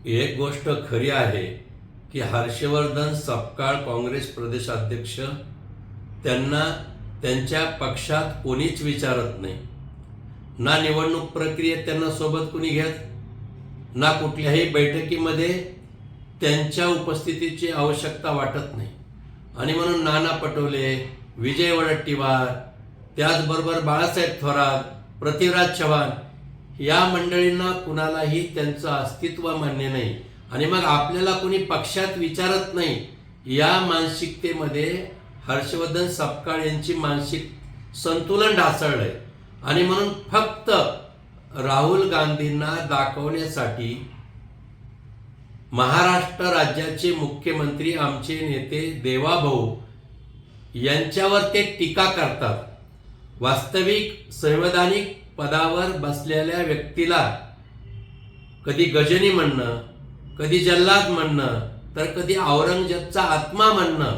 एक गोष्ट खरी आहे की हर्षवर्धन सपकाळ काँग्रेस प्रदेशाध्यक्ष त्यांना त्यांच्या पक्षात कोणीच विचारत नाही. ना निवडणूक प्रक्रियेत त्यांना सोबत कोणी घेत, ना कुठल्याही बैठकीमध्ये त्यांच्या उपस्थितीची आवश्यकता वाटत नाही. आणि म्हणून नाना पटोले, विजय वडेट्टीवार, त्याचबरोबर बाळासाहेब थोरात, पृथ्वीराज चव्हाण या मंडळींना कुणालाही त्यांचं अस्तित्व मान्य नाही. आणि मग आपल्याला कोणी पक्षात विचारत नाही, या मानसिकतेमध्ये हर्षवर्धन सपकाळ यांची मानसिक संतुलन ढासळलंय. आणि म्हणून फक्त राहुल गांधींना दाखवण्यासाठी महाराष्ट्र राज्याचे मुख्यमंत्री आमचे नेते देवाभाऊ यांच्यावर ते टीका करतात. वास्तविक संवैधानिक पदावर बसलेल्या व्यक्तीला कधी गजनी म्हणणं, कधी जल्लाद म्हणणं, तर कधी औरंगजेबचा आत्मा म्हणणं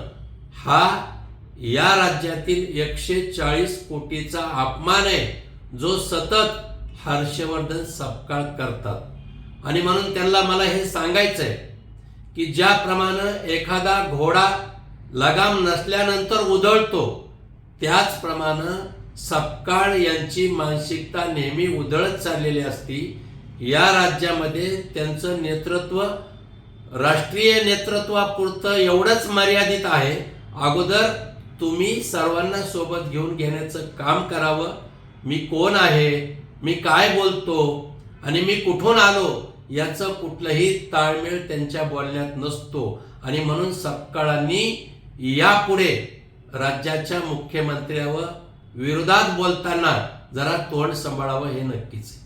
हा या राज्यातील 140 कोटीचा अपमान आहे, जो सतत हर्षवर्धन सपकाळ करतात. आणि म्हणून त्यांना मला हे सांगायचं आहे की ज्याप्रमाणे एखादा घोडा लगाम नसल्यानंतर उधळतो, त्याचप्रमाणे सपकाळ यांची मानसिकता नेहमी उधळत चाललेली असती. या राज्यामध्ये त्यांचं नेतृत्व राष्ट्रीय नेतृत्वापुरतं एवढंच मर्यादित आहे. अगोदर तुम्ही सर्वांना सोबत घेऊन घेण्याचं काम करावं. मी कोण आहे, मी काय बोलतो आणि मी कुठून आलो याचं कुठलंही ताळमेळ त्यांच्या बोलण्यात नसतो. आणि म्हणून सपकाळांनी यापुढे राज्याच्या मुख्यमंत्र्यावर विरोधात बोलताना जरा तोंड सांभाळावं, हे नक्कीच.